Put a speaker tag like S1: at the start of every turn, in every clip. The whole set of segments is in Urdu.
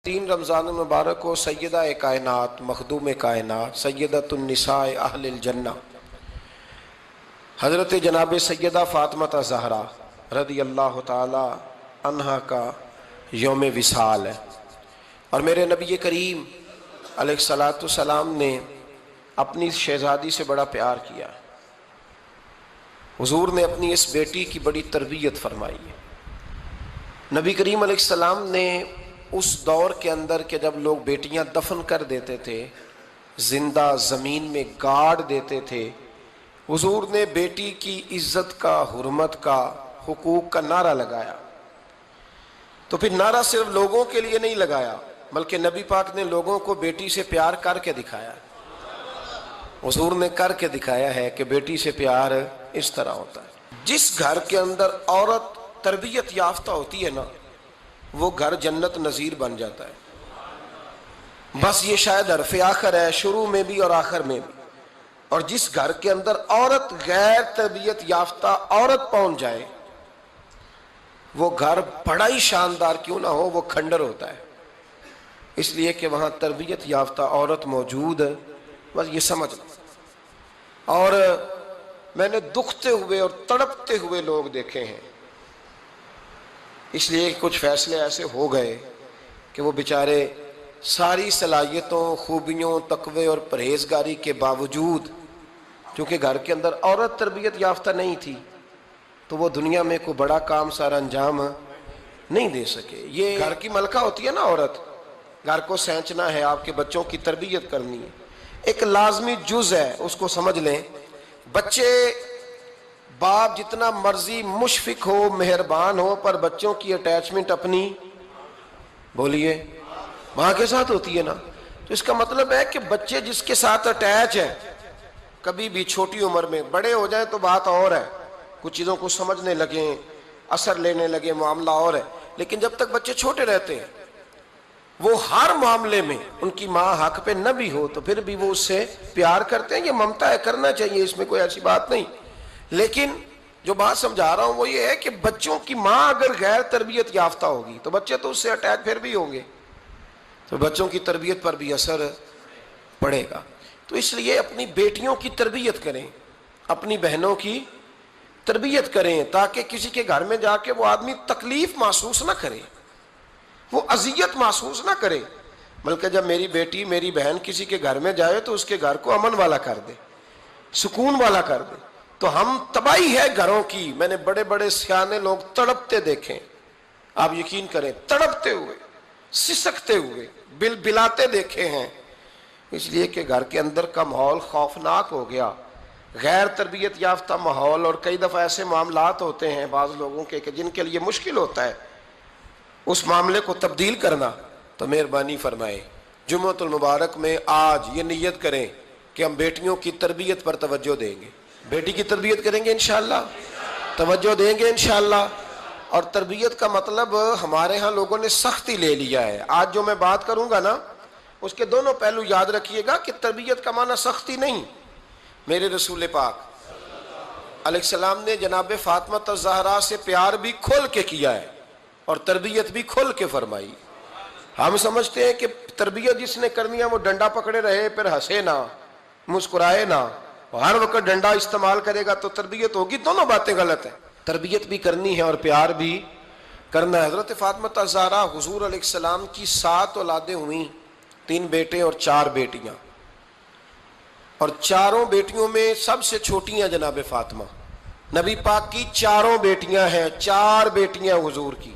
S1: 3 رمضان المبارک کو سیدہ کائنات مخدوم کائنات سیدۃ النساء اہل الجنہ حضرت جناب سیدہ فاطمہ زہرا رضی اللہ تعالی عنہا کا یوم وصال ہے، اور میرے نبی کریم علیہ الصلاۃ والسلام نے اپنی شہزادی سے بڑا پیار کیا۔ حضور نے اپنی اس بیٹی کی بڑی تربیت فرمائی ہے۔ نبی کریم علیہ السلام نے اس دور کے اندر کہ جب لوگ بیٹیاں دفن کر دیتے تھے، زندہ زمین میں گاڑ دیتے تھے، حضور نے بیٹی کی عزت کا، حرمت کا، حقوق کا نعرہ لگایا۔ تو پھر نعرہ صرف لوگوں کے لیے نہیں لگایا، بلکہ نبی پاک نے لوگوں کو بیٹی سے پیار کر کے دکھایا۔ حضور نے کر کے دکھایا ہے کہ بیٹی سے پیار اس طرح ہوتا ہے۔ جس گھر کے اندر عورت تربیت یافتہ ہوتی ہے نا، وہ گھر جنت نظیر بن جاتا ہے۔ بس یہ شاید حرف آخر ہے، شروع میں بھی اور آخر میں بھی۔ اور جس گھر کے اندر عورت غیر تربیت یافتہ عورت پہنچ جائے، وہ گھر بڑا ہی شاندار کیوں نہ ہو، وہ کھنڈر ہوتا ہے، اس لیے کہ وہاں تربیت یافتہ عورت موجود ہے۔ بس یہ سمجھ لو۔ اور میں نے دکھتے ہوئے اور تڑپتے ہوئے لوگ دیکھے ہیں، اس لیے کچھ فیصلے ایسے ہو گئے کہ وہ بیچارے ساری صلاحیتوں، خوبیوں، تقوی اور پرہیزگاری کے باوجود، چونکہ گھر کے اندر عورت تربیت یافتہ نہیں تھی، تو وہ دنیا میں کوئی بڑا کام سارا انجام نہیں دے سکے۔ یہ گھر کی ملکہ ہوتی ہے نا عورت، گھر کو سینچنا ہے، آپ کے بچوں کی تربیت کرنی ہے، ایک لازمی جز ہے، اس کو سمجھ لیں۔ بچے باپ جتنا مرضی مشفق ہو، مہربان ہو، پر بچوں کی اٹیچمنٹ اپنی بولیے ماں کے ساتھ ہوتی ہے نا۔ تو اس کا مطلب ہے کہ بچے جس کے ساتھ اٹیچ ہیں، کبھی بھی چھوٹی عمر میں، بڑے ہو جائیں تو بات اور ہے، کچھ چیزوں کو سمجھنے لگیں، اثر لینے لگے، معاملہ اور ہے، لیکن جب تک بچے چھوٹے رہتے ہیں، وہ ہر معاملے میں ان کی ماں حق پہ نہ بھی ہو تو پھر بھی وہ اس سے پیار کرتے ہیں۔ یہ ممتا ہے، کرنا چاہیے، اس میں کوئی ایسی بات نہیں، لیکن جو بات سمجھا رہا ہوں وہ یہ ہے کہ بچوں کی ماں اگر غیر تربیت یافتہ ہوگی تو بچے تو اس سے اٹیچ پھر بھی ہوں گے، تو بچوں کی تربیت پر بھی اثر پڑے گا۔ تو اس لیے اپنی بیٹیوں کی تربیت کریں، اپنی بہنوں کی تربیت کریں، تاکہ کسی کے گھر میں جا کے وہ آدمی تکلیف محسوس نہ کرے، وہ اذیت محسوس نہ کرے، بلکہ جب میری بیٹی، میری بہن کسی کے گھر میں جائے تو اس کے گھر کو امن والا کر دے، سکون والا کر دے۔ تو ہم تباہی ہے گھروں کی، میں نے بڑے بڑے سیانے لوگ تڑپتے دیکھیں، آپ یقین کریں، تڑپتے ہوئے، سسکتے ہوئے، بلاتے دیکھے ہیں، اس لیے کہ گھر کے اندر کا ماحول خوفناک ہو گیا، غیر تربیت یافتہ ماحول۔ اور کئی دفعہ ایسے معاملات ہوتے ہیں بعض لوگوں کے کہ جن کے لیے مشکل ہوتا ہے اس معاملے کو تبدیل کرنا۔ تو مہربانی فرمائے جمعۃ المبارک میں آج یہ نیت کریں کہ ہم بیٹیوں کی تربیت پر توجہ دیں گے، بیٹی کی تربیت کریں گے انشاءاللہ، توجہ دیں گے انشاءاللہ۔ اور تربیت کا مطلب ہمارے ہاں لوگوں نے سختی لے لیا ہے۔ آج جو میں بات کروں گا نا، اس کے دونوں پہلو یاد رکھیے گا کہ تربیت کا معنی سختی نہیں۔ میرے رسول پاک علیہ السلام نے جناب فاطمہ زہرا سے پیار بھی کھول کے کیا ہے اور تربیت بھی کھول کے فرمائی۔ ہم سمجھتے ہیں کہ تربیت جس نے کرنی ہے وہ ڈنڈا پکڑے رہے، پھر ہنسے نہ، مسکرائے نہ، ہر وقت ڈنڈا استعمال کرے گا تو تربیت ہوگی۔ دونوں باتیں غلط ہیں، تربیت بھی کرنی ہے اور پیار بھی کرنا ہے۔ حضرت فاطمہ زہرا حضور علیہ السلام کی 7 اولادیں ہوئیں، 3 بیٹے اور 4 بیٹیاں، اور چاروں بیٹیوں میں سب سے چھوٹی ہیں جناب فاطمہ۔ نبی پاک کی 4 بیٹیاں ہیں، 4 بیٹیاں حضور کی،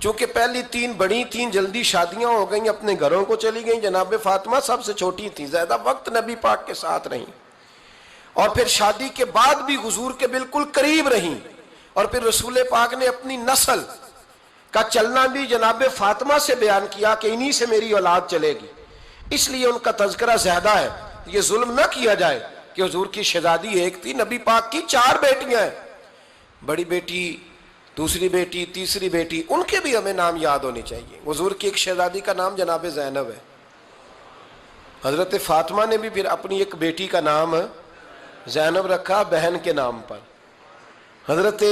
S1: چونکہ پہلی 3 بڑی تھیں، جلدی شادیاں ہو گئیں، اپنے گھروں کو چلی گئیں، جناب فاطمہ سب سے چھوٹی تھیں، زیادہ وقت نبی پاک کے ساتھ رہیں، اور پھر شادی کے بعد بھی حضور کے بالکل قریب رہیں، اور پھر رسول پاک نے اپنی نسل کا چلنا بھی جناب فاطمہ سے بیان کیا کہ انہی سے میری اولاد چلے گی، اس لیے ان کا تذکرہ زیادہ ہے۔ یہ ظلم نہ کیا جائے کہ حضور کی شہزادی ایک تھی، نبی پاک کی 4 بیٹیاں ہیں، بڑی بیٹی، دوسری بیٹی، تیسری بیٹی، ان کے بھی ہمیں نام یاد ہونے چاہیے۔ حضور کی ایک شہزادی کا نام جناب زینب ہے، حضرت فاطمہ نے بھی پھر اپنی ایک بیٹی کا نام زینب رکھا بہن کے نام پر۔ حضرت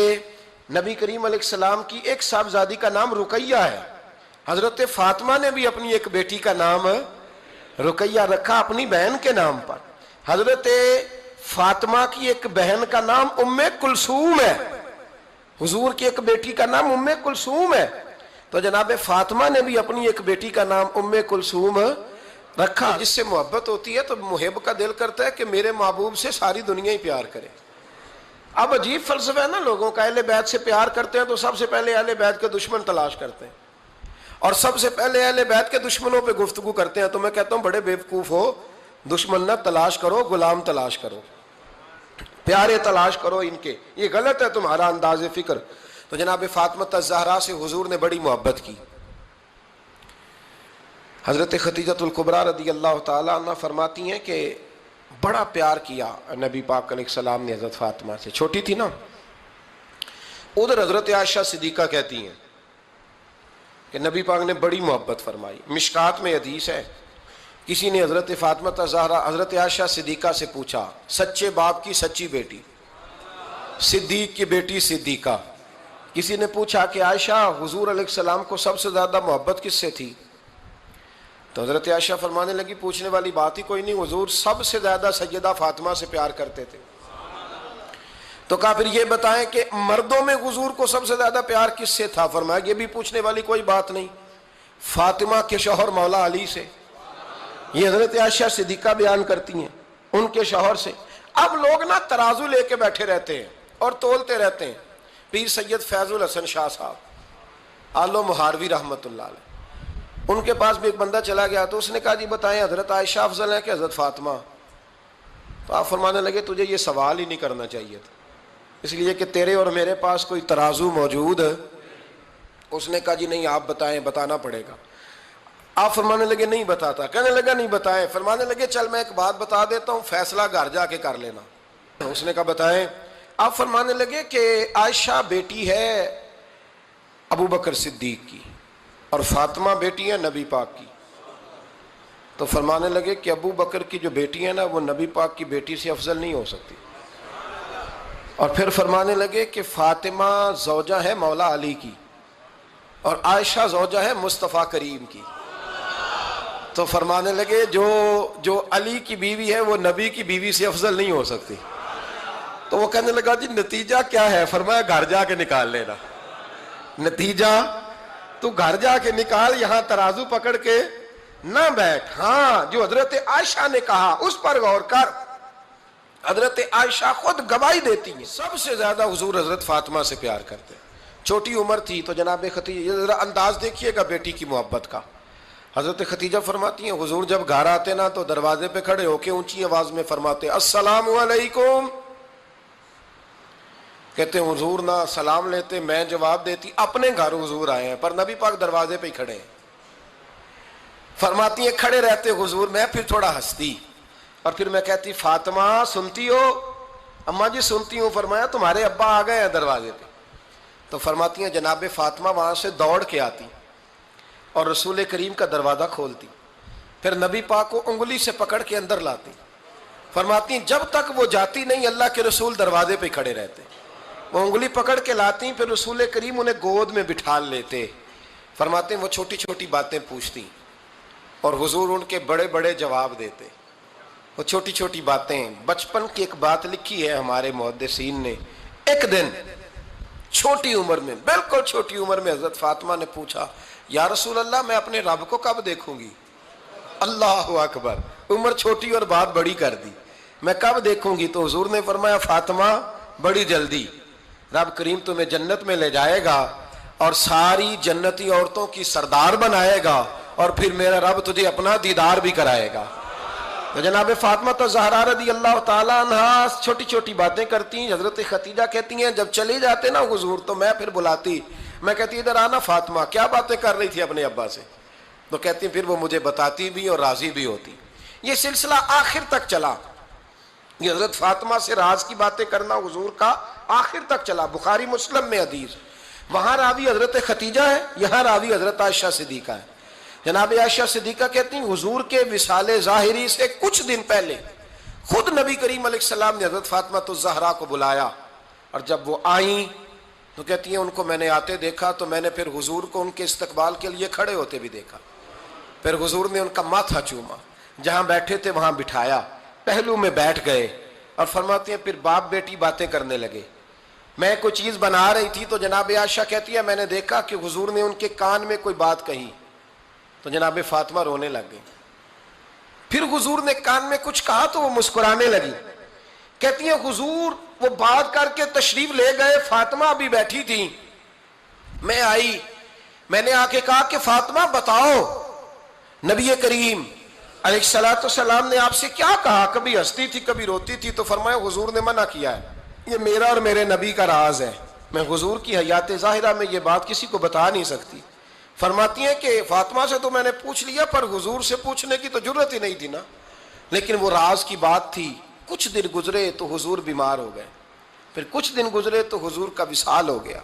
S1: نبی کریم علیہ السلام کی ایک صاحبزادی کا نام رقیہ ہے، حضرت فاطمہ نے بھی اپنی ایک بیٹی کا نام رقیہ رکھا اپنی بہن کے نام پر. حضرت فاطمہ کی ایک بہن کا نام ام کلثوم ہے, حضور کی ایک بیٹی کا نام ام کلثوم ہے. تو جناب فاطمہ نے بھی اپنی ایک بیٹی کا نام ام کلثوم رکھا. جس سے محبت ہوتی ہے تو محب کا دل کرتا ہے کہ میرے محبوب سے ساری دنیا ہی پیار کرے. اب عجیب فلسفہ ہے نا لوگوں کا, اہل بیت سے پیار کرتے ہیں تو سب سے پہلے اہل بیت کے دشمن تلاش کرتے ہیں, اور سب سے پہلے اہل بیت کے دشمنوں پہ گفتگو کرتے ہیں. تو میں کہتا ہوں بڑے بیوقوف ہو, دشمن نہ تلاش کرو, غلام تلاش کرو, پیارے تلاش کرو ان کے. یہ غلط ہے تمہارا انداز فکر. تو جناب فاطمہ الزہرا سے حضور نے بڑی محبت کی. حضرت خدیجہ الکبریٰ رضی اللہ تعالیٰ عنہ فرماتی ہیں کہ بڑا پیار کیا نبی پاک علیہ السلام نے حضرت فاطمہ سے. چھوٹی تھی نا. ادھر حضرت عائشہ صدیقہ کہتی ہیں کہ نبی پاک نے بڑی محبت فرمائی. مشکات میں حدیث ہے, کسی نے حضرت فاطمہ الزہرا حضرت عائشہ صدیقہ سے پوچھا, سچے باپ کی سچی بیٹی, صدیق کی بیٹی صدیقہ. کسی نے پوچھا کہ عائشہ حضور علیہ السلام کو سب سے زیادہ محبت کس سے تھی؟ تو حضرت عائشہ فرمانے لگی پوچھنے والی بات ہی کوئی نہیں, حضور سب سے زیادہ سیدہ فاطمہ سے پیار کرتے تھے. تو کہا پھر یہ بتائیں کہ مردوں میں حضور کو سب سے زیادہ پیار کس سے تھا؟ فرمایا یہ بھی پوچھنے والی کوئی بات نہیں, فاطمہ کے شوہر مولا علی سے. یہ حضرت عائشہ صدیقہ بیان کرتی ہیں ان کے شوہر سے. اب لوگ نا ترازو لے کے بیٹھے رہتے ہیں اور تولتے رہتے ہیں. پیر سید فیض الحسن شاہ صاحب آلو مہاروی رحمۃ اللہ علیہ, ان کے پاس بھی ایک بندہ چلا گیا تو اس نے کہا جی بتائیں حضرت عائشہ افضل ہے کہ حضرت فاطمہ؟ تو آپ فرمانے لگے تجھے یہ سوال ہی نہیں کرنا چاہیے تھا, اس لیے کہ تیرے اور میرے پاس کوئی ترازو موجود ہے. اس نے کہا جی نہیں آپ بتائیں, بتانا پڑے گا. آپ فرمانے لگے نہیں بتاتا. کہنے لگا نہیں بتائیں. فرمانے لگے چل میں ایک بات بتا دیتا ہوں, فیصلہ گھر جا کے کر لینا. اس نے کہا بتائیں. آپ فرمانے لگے کہ عائشہ بیٹی ہے ابو بکر صدیق کی اور فاطمہ بیٹی ہے نبی پاک کی. تو فرمانے لگے کہ ابو بکر کی جو بیٹی ہے نا وہ نبی پاک کی بیٹی سے افضل نہیں ہو سکتی. اور پھر فرمانے لگے کہ فاطمہ زوجہ ہے مولا علی کی اور عائشہ زوجہ ہے مصطفیٰ کریم کی. تو فرمانے لگے جو علی کی بیوی ہے وہ نبی کی بیوی سے افضل نہیں ہو سکتی. تو وہ کہنے لگا جی نتیجہ کیا ہے؟ فرمایا گھر جا کے نکال لینا. نتیجہ تو گھر جا کے نکال, یہاں ترازو پکڑ کے نہ بیٹھ. ہاں جو حضرت عائشہ نے کہا اس پر غور کر. حضرت عائشہ خود گواہی دیتی ہیں سب سے زیادہ حضور حضرت فاطمہ سے پیار کرتے. چھوٹی عمر تھی تو جناب خدیجہ, ذرا انداز دیکھیے گا بیٹی کی محبت کا. حضرت خدیجہ فرماتی ہیں حضور جب گھر آتے نا تو دروازے پہ کھڑے ہو کے اونچی آواز میں فرماتے السلام علیکم. کہتے ہیں حضور نہ سلام لیتے, میں جواب دیتی. اپنے گھر حضور آئے ہیں پر نبی پاک دروازے پہ ہی کھڑے ہیں. فرماتی ہیں کھڑے رہتے حضور, میں پھر تھوڑا ہنستی اور پھر میں کہتی فاطمہ سنتی ہو؟ اماں جی سنتی ہوں. فرمایا تمہارے ابا آ گئے ہیں دروازے پہ. تو فرماتی ہیں جناب فاطمہ وہاں سے دوڑ کے آتی اور رسول کریم کا دروازہ کھولتی, پھر نبی پاک کو انگلی سے پکڑ کے اندر لاتی. فرماتی ہیں جب تک وہ جاتی نہیں اللہ کے رسول دروازے پہ کھڑے رہتے. وہ انگلی پکڑ کے لاتی, پھر رسول کریم انہیں گود میں بٹھا لیتے. فرماتے ہیں وہ چھوٹی چھوٹی باتیں پوچھتی اور حضور ان کے بڑے بڑے جواب دیتے. وہ چھوٹی چھوٹی باتیں. بچپن کی ایک بات لکھی ہے ہمارے محدثین نے. ایک دن چھوٹی عمر میں, بالکل چھوٹی عمر میں حضرت فاطمہ نے پوچھا یا رسول اللہ میں اپنے رب کو کب دیکھوں گی؟ اللہ اکبر, عمر چھوٹی اور بات بڑی کر دی. میں کب دیکھوں گی؟ تو حضور نے فرمایا فاطمہ بڑی جلدی. رب کریم تمہیں جنت میں لے جائے گا اور ساری جنتی عورتوں کی سردار بنائے گا اور پھر میرا رب تجھے اپنا دیدار بھی کرائے گا. تو جناب فاطمہ الزہرا رضی اللہ تعالیٰ عنہا چھوٹی چھوٹی باتیں کرتی ہیں. حضرت خدیجہ کہتی ہیں جب چلی جاتے نا حضور تو میں پھر بلاتی, میں کہتی ادھر آنا فاطمہ, کیا باتیں کر رہی تھی اپنے ابا سے؟ تو کہتی پھر وہ مجھے بتاتی بھی اور راضی بھی ہوتی. یہ سلسلہ آخر تک چلا. یہ حضرت فاطمہ سے راز کی باتیں کرنا حضور کا آخر تک چلا. بخاری مسلم میں حدیث, وہاں راوی حضرت خدیجہ ہے, یہاں راوی حضرت عائشہ صدیقہ ہے. جناب عائشہ صدیقہ کہتی ہیں حضور کے وصال ظاہری سے کچھ دن پہلے خود نبی کریم علیہ السلام نے حضرت فاطمہ الزہرا کو بلایا اور جب وہ آئیں تو کہتی ہیں ان کو میں نے آتے دیکھا تو میں نے پھر حضور کو ان کے استقبال کے لیے کھڑے ہوتے بھی دیکھا. پھر حضور نے ان کا ماتھا چوما, جہاں بیٹھے تھے وہاں بٹھایا, پہلو میں بیٹھ گئے, اور فرماتے ہیں پھر باپ بیٹی باتیں کرنے لگے. میں کوئی چیز بنا رہی تھی تو جناب عائشہ کہتی ہے میں نے دیکھا کہ حضور نے ان کے کان میں کوئی بات کہی تو جناب فاطمہ رونے لگ گئی. پھر حضور نے کان میں کچھ کہا تو وہ مسکرانے لگی. کہتی ہیں حضور وہ بات کر کے تشریف لے گئے, فاطمہ ابھی بیٹھی تھی, میں آئی, میں نے آ کے کہا کہ فاطمہ بتاؤ نبی کریم علیہ الصلوۃ والسلام نے آپ سے کیا کہا, کبھی ہنستی تھی کبھی روتی تھی. تو فرمایا حضور نے منع کیا ہے, یہ میرا اور میرے نبی کا راز ہے, میں حضور کی حیات ظاہرہ میں یہ بات کسی کو بتا نہیں سکتی. فرماتی ہیں کہ فاطمہ سے تو میں نے پوچھ لیا پر حضور سے پوچھنے کی تو جرت ہی نہیں تھی نا, لیکن وہ راز کی بات تھی. کچھ دن گزرے تو حضور بیمار ہو گئے, پھر کچھ دن گزرے تو حضور کا وصال ہو گیا.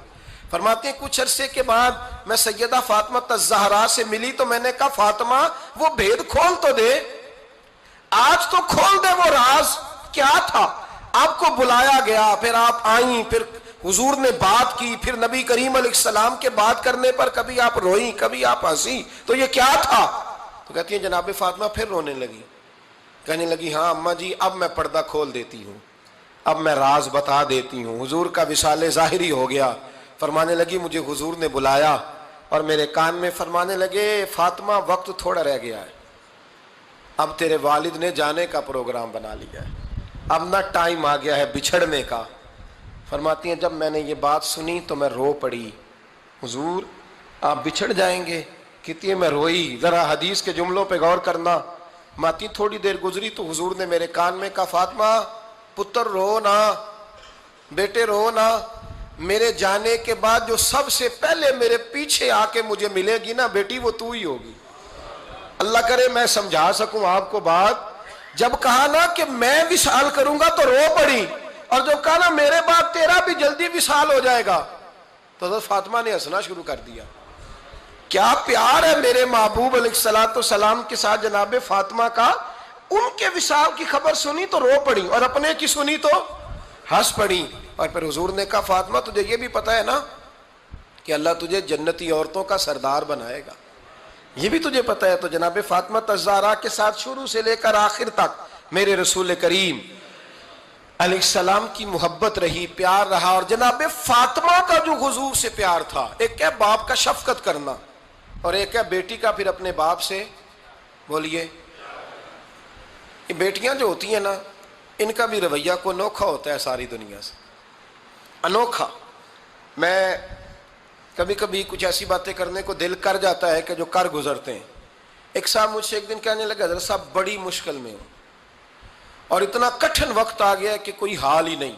S1: فرماتے ہیں کچھ عرصے کے بعد میں سیدہ فاطمہ الزہرا سے ملی تو میں نے کہا فاطمہ وہ بھید کھول تو دے, آج تو کھول دے وہ راز کیا تھا. آپ کو بلایا گیا, پھر آپ آئیں, پھر حضور نے بات کی, پھر نبی کریم علیہ السلام کے بات کرنے پر کبھی آپ روئیں کبھی آپ ہنسی, تو یہ کیا تھا. تو کہتی ہیں جناب فاطمہ پھر رونے لگی, کہنے لگی ہاں اماں جی اب میں پردہ کھول دیتی ہوں, اب میں راز بتا دیتی ہوں. حضور کا وصال ظاہری ہو گیا. فرمانے لگی مجھے حضور نے بلایا اور میرے کان میں فرمانے لگے فاطمہ وقت تھوڑا رہ گیا ہے, اب تیرے والد نے جانے کا پروگرام بنا لیا ہے, اب نہ ٹائم آ گیا ہے بچھڑنے کا. فرماتی ہیں جب میں نے یہ بات سنی تو میں رو پڑی, حضور آپ بچھڑ جائیں گے. کہتی ہے میں روئی. ذرا حدیث کے جملوں پہ غور کرنا. ماتی تھوڑی دیر گزری تو حضور نے میرے کان میں کہا فاطمہ پتر رو نہ, بیٹے رو نہ, میرے جانے کے بعد جو سب سے پہلے میرے پیچھے آ کے مجھے ملے گی نا بیٹی وہ تو ہی ہوگی. اللہ کرے میں سمجھا سکوں آپ کو بات. جب کہا نا کہ میں وصال کروں گا تو رو پڑی, اور جب کہا نا میرے بعد تیرا بھی جلدی وصال ہو جائے گا تو حضرت فاطمہ نے ہنسنا شروع کر دیا. کیا پیار ہے میرے محبوب علیہ الصلوۃ والسلام کے ساتھ جناب فاطمہ کا. ان کے وصال کی خبر سنی تو رو پڑی اور اپنے کی سنی تو ہنس پڑی. اور پھر حضور نے کہا فاطمہ تجھے یہ بھی پتا ہے نا کہ اللہ تجھے جنتی عورتوں کا سردار بنائے گا, یہ بھی تجھے پتا ہے. تو جناب فاطمہ الزہرا کے ساتھ شروع سے لے کر آخر تک میرے رسول کریم علیہ السلام کی محبت رہی, پیار رہا. اور جناب فاطمہ کا جو حضور سے پیار تھا, ایک ہے باپ کا شفقت کرنا اور ایک ہے بیٹی کا پھر اپنے باپ سے, بولیے, یہ بیٹیاں جو ہوتی ہیں نا ان کا بھی رویہ کو انوکھا ہوتا ہے ساری دنیا سے, انوکھا. میں کبھی کبھی کچھ ایسی باتیں کرنے کو دل کر جاتا ہے کہ جو کر گزرتے ہیں. ایک صاحب مجھ سے ایک دن کہنے لگا حضرت صاحب بڑی مشکل میں ہوں اور اتنا کٹھن وقت آ گیا کہ کوئی حال ہی نہیں.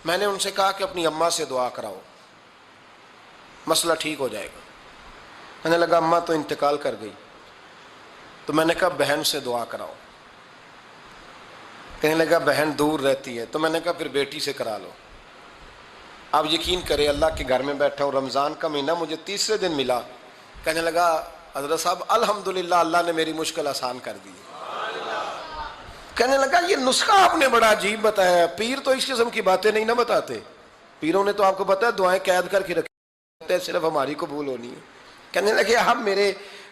S1: میں نے ان سے کہا کہ اپنی اماں سے دعا کراؤ, مسئلہ ٹھیک ہو جائے گا. کہنے لگا اماں تو انتقال کر گئی. تو میں نے کہا بہن سے دعا کراؤ. کہنے لگا بہن دور رہتی ہے. تو میں نے کہا پھر بیٹی سے کرا لو. آپ یقین کریں اللہ کے گھر میں بیٹھا ہوں, رمضان کا مہینہ مجھے تیسرے دن ملا. کہنے لگا حضرت صاحب الحمدللہ اللہ نے میری مشکل آسان کر دی. کہنے لگا یہ نسخہ آپ نے بڑا عجیب بتایا, پیر تو اس قسم کی باتیں نہیں نہ بتاتے. پیروں نے تو آپ کو پتا ہے دعائیں قید کر کے رکھتے ہیں, صرف ہماری قبول ہونی ہے. کہنے لگے آپ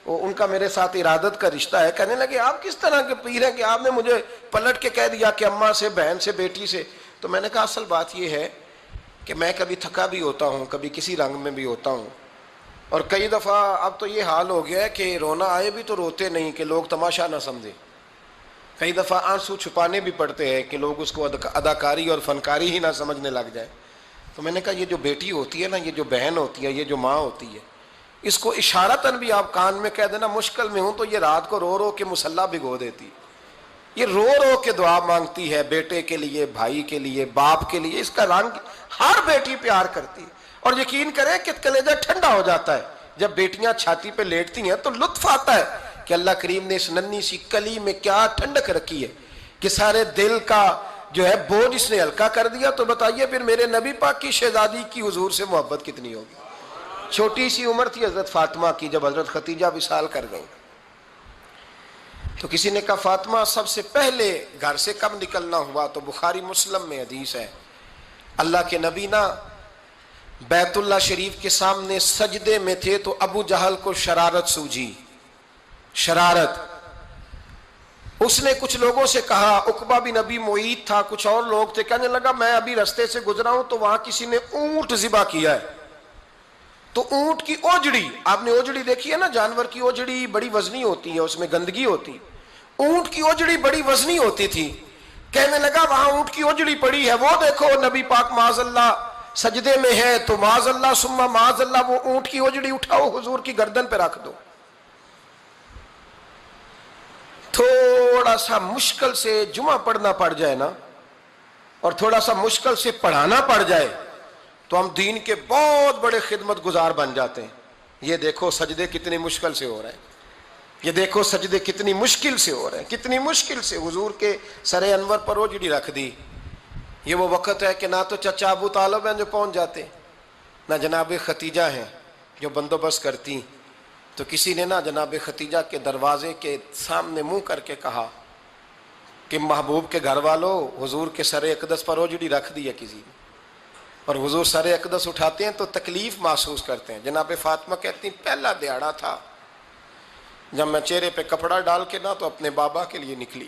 S1: ان کا میرے ساتھ ارادت کا رشتہ ہے. کہنے لگے آپ کس طرح کے پیر ہیں کہ آپ نے مجھے پلٹ کے کہہ دیا کہ اماں سے, بہن سے, بیٹی سے. تو میں نے کہا اصل بات یہ ہے کہ میں کبھی تھکا بھی ہوتا ہوں, کبھی کسی رنگ میں بھی ہوتا ہوں, اور کئی دفعہ اب تو یہ حال ہو گیا ہے کہ رونا آئے بھی تو روتے نہیں کہ لوگ تماشا نہ سمجھے. کئی دفعہ آنسو چھپانے بھی پڑتے ہیں کہ لوگ اس کو اداکاری اور فنکاری ہی نہ سمجھنے لگ جائے. تو میں نے کہا یہ جو بیٹی ہوتی ہے نا, یہ جو بہن ہوتی ہے, یہ جو ماں ہوتی ہے, اس کو اشارتاً بھی آپ کان میں کہہ دینا مشکل میں ہوں تو یہ رات کو رو رو کے مصلی بھگو دیتی. یہ رو رو کے دعا مانگتی ہے بیٹے کے لیے, بھائی کے لیے, باپ کے لیے. اس کا رنگ ہر بیٹی پیار کرتی ہے. اور یقین کریں کہ کلیجہ ٹھنڈا ہو جاتا ہے جب بیٹیاں چھاتی پہ لیٹتی ہیں, تو لطف آتا ہے کہ اللہ کریم نے اس ننھی سی کلی میں کیا ٹھنڈک رکھی ہے کہ سارے دل کا جو ہے بوجھ اس نے ہلکا کر دیا. تو بتائیے پھر میرے نبی پاک کی شہزادی کی حضور سے محبت کتنی ہوگی. چھوٹی سی عمر تھی حضرت فاطمہ کی جب حضرت ختیجہ وصال کر گئی. تو کسی نے کہا فاطمہ سب سے پہلے گھر سے کب نکلنا ہوا؟ تو بخاری مسلم میں حدیث ہے اللہ کے نبی نا بیت اللہ شریف کے سامنے سجدے میں تھے تو ابو جہل کو شرارت سوجی، شرارت۔ اس نے کچھ لوگوں سے کہا، عقبہ بن ابی معیط تھا، کچھ اور لوگ تھے، کہنے لگا میں ابھی رستے سے گزرا ہوں تو وہاں کسی نے اونٹ ذبح کیا ہے، تو اونٹ کی اوجڑی، آپ نے اوجڑی دیکھی ہے نا، جانور کی اوجڑی بڑی وزنی ہوتی ہے، اس میں گندگی ہوتی، اونٹ کی اوجڑی بڑی وزنی ہوتی تھی، کہنے لگا وہاں اونٹ کی اوجڑی پڑی ہے، وہ دیکھو نبی پاک معاذ اللہ سجدے میں ہے، تو معاذ اللہ ثم معاذ اللہ وہ اونٹ کی اوجڑی اٹھاؤ حضور کی گردن پہ رکھ دو۔ تھوڑا سا مشکل سے جمعہ پڑھنا پڑ جائے نا، اور تھوڑا سا مشکل سے پڑھانا پڑ جائے تو ہم دین کے بہت بڑے خدمت گزار بن جاتے ہیں۔ یہ دیکھو سجدے کتنی مشکل سے ہو رہے ہیں، یہ دیکھو سجدے کتنی مشکل سے ہو رہے ہیں، کتنی مشکل سے حضور کے سر انور پر اوجڑی رکھ دی۔ یہ وہ وقت ہے کہ نہ تو چچا ابو طالب ہیں جو پہنچ جاتے، نہ جناب ختیجہ ہیں جو بندوبست کرتی، تو کسی نے نہ جناب ختیجہ کے دروازے کے سامنے منہ کر کے کہا کہ محبوب کے گھر والوں حضور کے سر اقدس پر اوجڑی رکھ دی ہے کسی نے، اور حضور سر اقدس اٹھاتے ہیں تو تکلیف محسوس کرتے ہیں۔ جناب فاطمہ کہتی ہیں پہلا دیہڑا تھا جب میں چہرے پہ کپڑا ڈال کے نہ تو اپنے بابا کے لیے نکلی،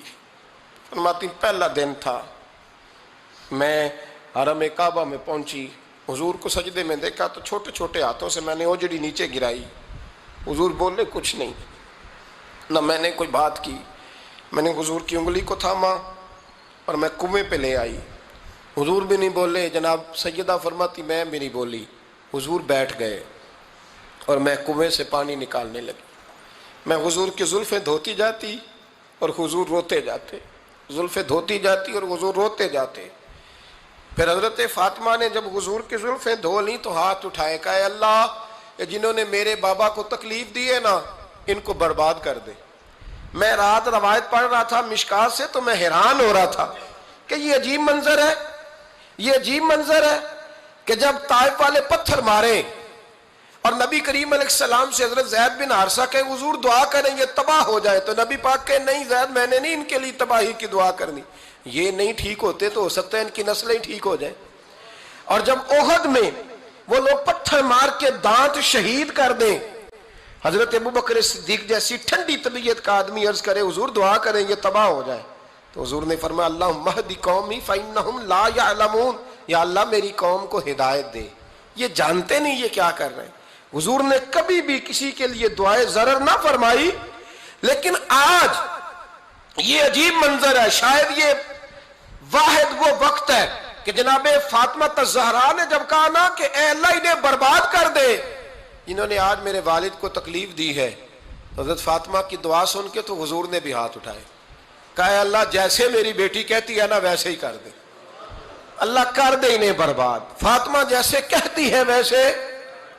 S1: فرماتی پہلا دن تھا، میں حرم کعبہ میں پہنچی، حضور کو سجدے میں دیکھا تو چھوٹے چھوٹے ہاتھوں سے میں نے اوجڑی نیچے گرائی، حضور بولے کچھ نہیں، نہ میں نے کوئی بات کی، میں نے حضور کی انگلی کو تھاما اور میں کنویں پہ لے آئی، حضور بھی نہیں بولے، جناب سیدہ فرماتی میں بھی نہیں بولی، حضور بیٹھ گئے اور میں کنویں سے پانی نکالنے لگی، میں حضور کی زلفیں دھوتی جاتی اور حضور روتے جاتے، زلفیں دھوتی جاتی اور حضور روتے جاتے۔ پھر حضرت فاطمہ نے جب حضور کی زلفیں دھو لیں تو ہاتھ اٹھائے، کہا اے اللہ جنہوں نے میرے بابا کو تکلیف دی ہے نا ان کو برباد کر دے۔ میں رات روایت پڑھ رہا تھا مشکات سے تو میں حیران ہو رہا تھا کہ یہ عجیب منظر ہے، یہ عجیب منظر ہے کہ جب طائف والے پتھر مارے اور نبی کریم علیہ السلام سے حضرت زید بن حارثہ کہے حضور دعا کریں یہ تباہ ہو جائے، تو نبی پاک کہے نہیں زید میں نے نہیں ان کے لیے تباہی کی دعا کرنی، یہ نہیں ٹھیک ہوتے تو ہو سکتا ہے ان کی نسلیں ٹھیک ہو جائیں۔ اور جب احد میں وہ لوگ پتھر مار کے دانت شہید کر دیں، حضرت ابوبکر صدیق جیسی ٹھنڈی طبیعت کا آدمی عرض کرے حضور دعا کریں یہ تباہ ہو جائے، تو حضور نے فرمایا اللہم اہد قومی فإنہم لا یعلمون، یا اللہ میری قوم کو ہدایت دے، یہ جانتے نہیں یہ کیا کر رہے ہیں۔ حضور نے کبھی بھی کسی کے لیے دعائے ضرر نہ فرمائی، لیکن آج یہ عجیب منظر ہے، شاید یہ واحد وہ وقت ہے کہ جناب فاطمہ الزہرا نے جب کہا نا کہ اے اللہ انہیں برباد کر دے جنہوں نے آج میرے والد کو تکلیف دی ہے، حضرت فاطمہ کی دعا سن کے تو حضور نے بھی ہاتھ اٹھائے، کہا اے اللہ جیسے میری بیٹی کہتی ہے نا ویسے ہی کر دے، اللہ کر دے انہیں برباد، فاطمہ جیسے کہتی ہے ویسے،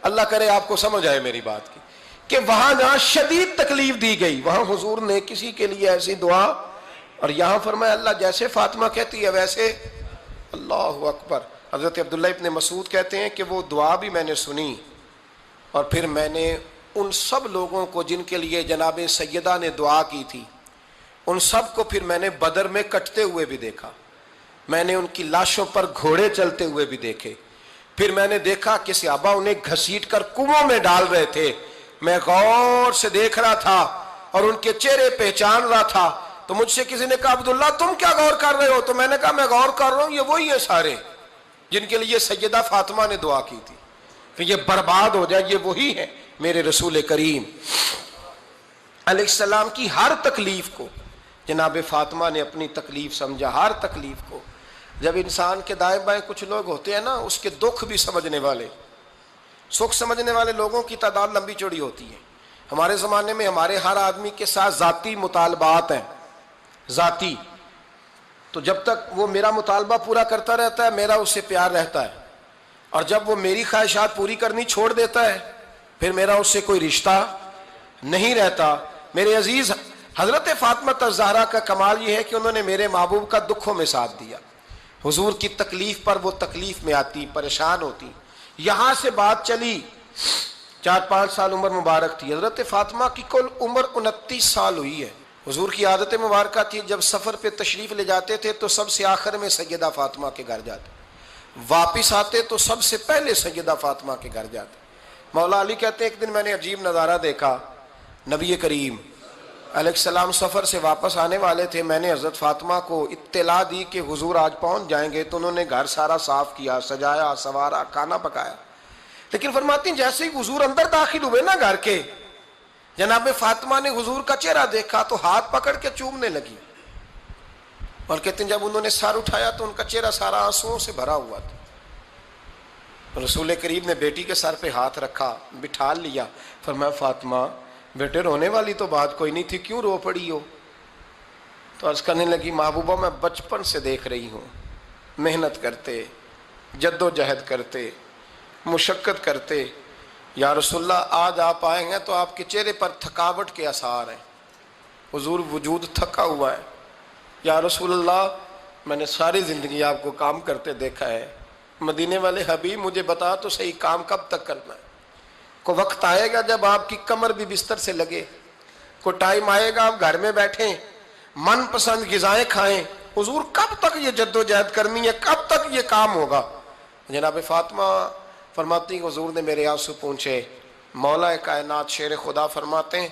S1: اللہ کرے آپ کو سمجھ آئے میری بات کی کہ وہاں جہاں شدید تکلیف دی گئی وہاں حضور نے کسی کے لیے ایسی دعا، اور یہاں فرمایا اللہ جیسے فاطمہ کہتی ہے ویسے، اللہ اکبر۔ حضرت عبداللہ ابن مسعود کہتے ہیں کہ وہ دعا بھی میں نے سنی، اور پھر میں نے ان سب لوگوں کو جن کے لیے جناب سیدہ نے دعا کی تھی ان سب کو پھر میں نے بدر میں کٹتے ہوئے بھی دیکھا، میں نے ان کی لاشوں پر گھوڑے چلتے ہوئے بھی دیکھے، پھر میں نے دیکھا کہ صحابہ انہیں گھسیٹ کر کنووں میں ڈال رہے تھے، میں غور سے دیکھ رہا تھا اور ان کے چہرے پہچان رہا تھا، تو مجھ سے کسی نے کہا عبداللہ تم کیا غور کر رہے ہو؟ تو میں نے کہا میں غور کر رہا ہوں یہ وہی ہیں سارے جن کے لیے سیدہ فاطمہ نے دعا کی تھی کہ یہ برباد ہو جائے، یہ وہی ہیں میرے رسول کریم علیہ السلام کی ہر تکلیف کو جناب فاطمہ نے اپنی تکلیف سمجھا، ہر تکلیف کو۔ جب انسان کے دائیں بائیں کچھ لوگ ہوتے ہیں نا اس کے دکھ بھی سمجھنے والے، سکھ سمجھنے والے لوگوں کی تعداد لمبی چوڑی ہوتی ہے۔ ہمارے زمانے میں ہمارے ہر آدمی کے ساتھ ذاتی مطالبات ہیں، ذاتی، تو جب تک وہ میرا مطالبہ پورا کرتا رہتا ہے میرا اس سے پیار رہتا ہے، اور جب وہ میری خواہشات پوری کرنی چھوڑ دیتا ہے پھر میرا اس سے کوئی رشتہ نہیں رہتا۔ میرے عزیز حضرت فاطمہ الزہرا کا کمال یہ ہے کہ انہوں نے میرے محبوب کا دکھوں میں ساتھ دیا، حضور کی تکلیف پر وہ تکلیف میں آتی، پریشان ہوتی۔ یہاں سے بات چلی 4-5 سال عمر مبارک تھی، حضرت فاطمہ کی کل عمر 29 سال ہوئی ہے۔ حضور کی عادت مبارکہ تھی جب سفر پہ تشریف لے جاتے تھے تو سب سے آخر میں سیدہ فاطمہ کے گھر جاتے، واپس آتے تو سب سے پہلے سیدہ فاطمہ کے گھر جاتے. مولا علی کہتے ہیں ایک دن میں نے عجیب نظارہ دیکھا. نبی کریم علیہ السلام سفر سے واپس آنے والے تھے. میں نے حضرت فاطمہ کو اطلاع دی کہ حضور آج پہنچ جائیں گے, تو انہوں نے گھر سارا صاف کیا, سجایا, سنوارا, کھانا پکایا. لیکن فرماتی ہیں جیسے ہی حضور اندر داخل ہوئے نا گھر کے, جناب فاطمہ نے حضور کا چہرہ دیکھا تو ہاتھ پکڑ کے چومنے لگی. اور کہتے ہیں جب انہوں نے سر اٹھایا تو ان کا چہرہ سارا آنسوؤں سے بھرا ہوا تھا. رسول کریم نے بیٹی کے سر پہ ہاتھ رکھا, بٹھا لیا. فرمایا فاطمہ بیٹے رونے والی تو بات کوئی نہیں تھی, کیوں رو پڑی ہو؟ تو عرض کرنے لگی محبوبہ میں بچپن سے دیکھ رہی ہوں, محنت کرتے, جد و جہد کرتے, مشقت کرتے. یا رسول اللہ آج آپ آئے ہیں تو آپ کے چہرے پر تھکاوٹ کے آثار ہیں, حضور وجود تھکا ہوا ہے. یا رسول اللہ میں نے ساری زندگی آپ کو کام کرتے دیکھا ہے, مدینے والے حبیب مجھے بتا تو صحیح کام کب تک کرنا ہے؟ کوئی وقت آئے گا جب آپ کی کمر بھی بستر سے لگے, کوئی ٹائم آئے گا آپ گھر میں بیٹھیں, من پسند غذائیں کھائیں. حضور کب تک یہ جد و جہد کرنی ہے, کب تک یہ کام ہوگا؟ جناب فاطمہ فرماتی ہیں حضور نے میرے آنسو پونچھے. مولا کائنات شیر خدا فرماتے ہیں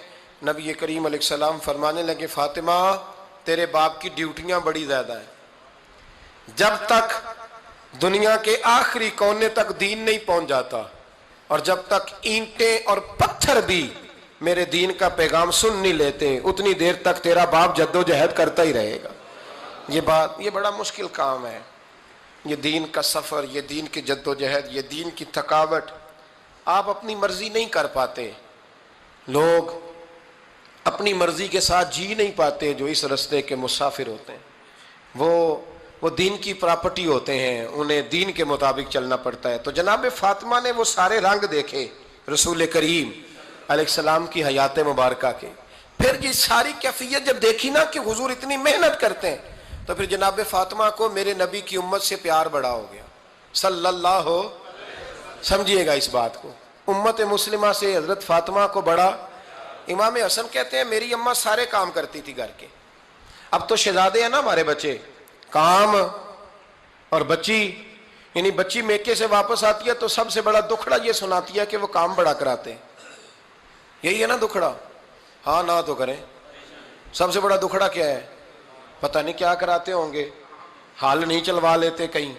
S1: نبی کریم علیہ السلام فرمانے لگے فاطمہ تیرے باپ کی ڈیوٹیاں بڑی زیادہ ہیں. جب تک دنیا کے آخری کونے تک دین نہیں پہنچ جاتا, اور جب تک اینٹیں اور پتھر بھی میرے دین کا پیغام سن نہیں لیتے, اتنی دیر تک تیرا باپ جد و جہد کرتا ہی رہے گا. یہ بڑا مشکل کام ہے, یہ دین کا سفر, یہ دین کی جد و جہد, یہ دین کی تھکاوٹ. آپ اپنی مرضی نہیں کر پاتے, لوگ اپنی مرضی کے ساتھ جی نہیں پاتے جو اس رستے کے مسافر ہوتے ہیں. وہ دین کی پراپرٹی ہوتے ہیں, انہیں دین کے مطابق چلنا پڑتا ہے. تو جناب فاطمہ نے وہ سارے رنگ دیکھے رسول کریم علیہ السلام کی حیات مبارکہ کے. پھر یہ ساری کیفیت جب دیکھی نا کہ حضور اتنی محنت کرتے ہیں, تو پھر جناب فاطمہ کو میرے نبی کی امت سے پیار بڑا ہو گیا صلی اللہ ہو. سمجھیے گا اس بات کو, امت مسلمہ سے حضرت فاطمہ کو بڑا. امام حسن کہتے ہیں میری اماں سارے کام کرتی تھی گھر کے. اب تو شہزادے ہیں نا ہمارے بچے, کام اور بچی, یعنی بچی میکے سے واپس آتی ہے تو سب سے بڑا دکھڑا یہ سناتی ہے کہ وہ کام بڑا کراتے ہیں. یہی ہے نا دکھڑا؟ ہاں نہ تو کریں. سب سے بڑا دکھڑا کیا ہے؟ پتہ نہیں کیا کراتے ہوں گے, ہال نہیں چلوا لیتے کہیں,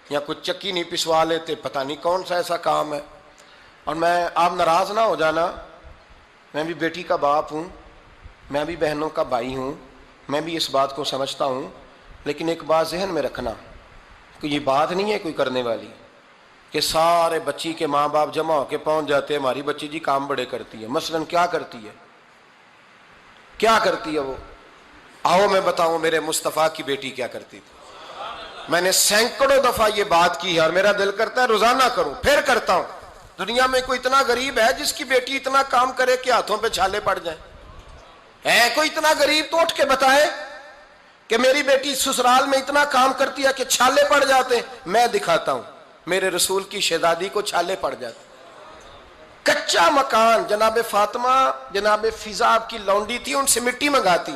S1: یا کچھ چکی نہیں پسوا لیتے, پتہ نہیں کون سا ایسا کام ہے. اور آپ ناراض نہ ہو جانا, میں بھی بیٹی کا باپ ہوں, میں بھی بہنوں کا بھائی ہوں, میں بھی اس بات کو سمجھتا ہوں. لیکن ایک بات ذہن میں رکھنا کہ یہ بات نہیں ہے کوئی کرنے والی کہ سارے بچی کے ماں باپ جمع ہو کے پہنچ جاتے ہیں ہماری بچی جی کام بڑے کرتی ہے. مثلاً کیا کرتی ہے, کیا کرتی ہے وہ؟ آؤ میں بتاؤں میرے مصطفیٰ کی بیٹی کیا کرتی تھی. میں نے سینکڑوں دفعہ یہ بات کی ہے اور میرا دل کرتا ہے روزانہ کروں, پھر کرتا ہوں. دنیا میں کوئی اتنا غریب ہے جس کی بیٹی اتنا کام کرے کہ ہاتھوں پہ چھالے پڑ جائیں؟ ہے کوئی اتنا غریب تو اٹھ کے بتائے کہ میری بیٹی سسرال میں اتنا کام کرتی ہے کہ چھالے پڑ جاتے ہیں. میں دکھاتا ہوں, میرے رسول کی شہزادی کو چھالے پڑ جاتے. کچا مکان, جناب فاطمہ جناب فضا آپ کی لونڈی تھی, ان سے مٹی منگاتی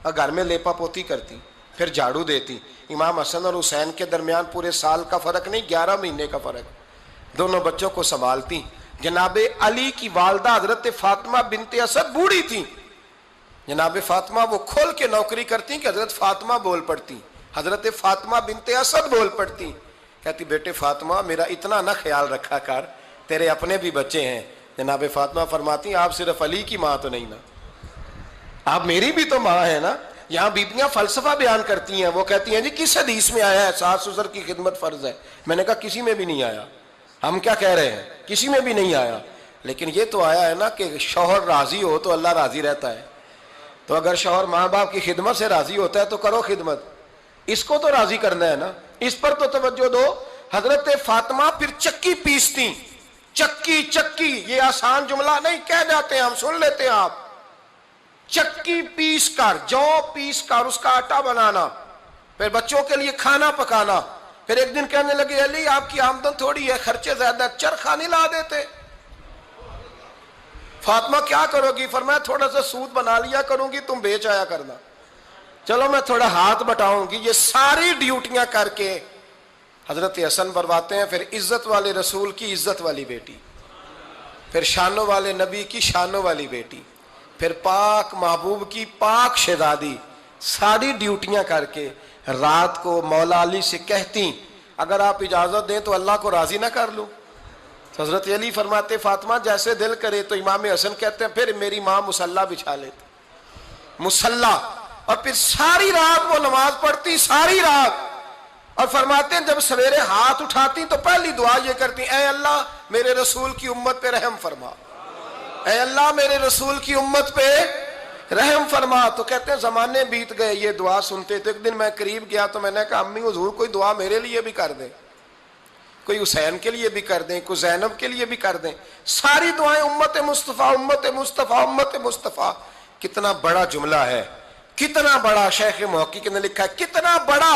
S1: اور گھر میں لیپا پوتی کرتی, پھر جھاڑو دیتی. امام حسن اور حسین کے درمیان پورے سال کا فرق نہیں, 11 مہینے کا فرق. دونوں بچوں کو سنبھالتی. جناب علی کی والدہ حضرت فاطمہ بنت اسد بوڑھی تھی. جناب فاطمہ وہ کھول کے نوکری کرتی کہ حضرت فاطمہ بول پڑتی, حضرت فاطمہ بنت اسد بول پڑتی. کہتی بیٹے فاطمہ میرا اتنا نہ خیال رکھا کر, تیرے اپنے بھی بچے ہیں. جناب فاطمہ فرماتی آپ صرف علی کی ماں تو نہیں نا, آپ میری بھی تو ماں ہے نا. یہاں بیبیاں فلسفہ بیان کرتی ہیں, وہ کہتی ہیں جی کس حدیث میں آیا ہے ساس سسر کی خدمت فرض ہے؟ میں نے کہا کسی میں بھی نہیں آیا. ہم کیا کہہ رہے ہیں, کسی میں بھی نہیں آیا. لیکن یہ تو آیا ہے نا کہ شوہر راضی ہو تو اللہ راضی رہتا ہے. تو اگر شوہر ماں باپ کی خدمت سے راضی ہوتا ہے تو کرو خدمت, اس کو تو راضی کرنا ہے نا, اس پر تو توجہ دو. حضرت فاطمہ پھر چکی پیستی. چکی یہ آسان جملہ نہیں, کہہ جاتے ہیں ہم, سن لیتے ہیں آپ. چکی پیس کر, جو پیس کر اس کا آٹا بنانا, پھر بچوں کے لیے کھانا پکانا. پھر ایک دن کہنے لگے علی آپ کی آمدن تھوڑی ہے, خرچے زیادہ, چرخا نہیں لا دیتے. فاطمہ کیا کرو گی؟ فرمایا تھوڑا سا سود بنا لیا کروں گی, تم بیچ آیا کرنا. چلو میں تھوڑا ہاتھ بٹاؤں گی. یہ ساری ڈیوٹیاں کر کے حضرت حسن فرماتے ہیں پھر عزت والے رسول کی عزت والی بیٹی، پھر شانوں والے نبی کی شانوں والی بیٹی، پھر پاک محبوب کی پاک شہزادی، ساری ڈیوٹیاں کر کے رات کو مولا علی سے کہتی اگر آپ اجازت دیں تو اللہ کو راضی نہ کر لوں؟ حضرت علی فرماتے فاطمہ جیسے دل کرے۔ تو امام حسن کہتے ہیں پھر میری ماں مصلی بچھا لیتی، مصلی، اور پھر ساری رات وہ نماز پڑھتی، ساری رات، اور فرماتے ہیں جب سویرے ہاتھ اٹھاتی تو پہلی دعا یہ کرتی اے اللہ میرے رسول کی امت پہ رحم فرما، اے اللہ میرے رسول کی امت پہ رحم فرما۔ تو کہتے ہیں زمانے بیت گئے یہ دعا سنتے، تو ایک دن میں قریب گیا تو میں نے کہا امی حضور کوئی دعا میرے لیے بھی کر دیں، کوئی حسین کے لیے بھی کر دیں، کوئی زینب کے لیے بھی کر دیں۔ ساری دعائیں امت مصطفیٰ امت مصطفیٰ امت مصطفیٰ۔ کتنا بڑا جملہ ہے، کتنا بڑا، شیخ محقق نے لکھا ہے کتنا بڑا۔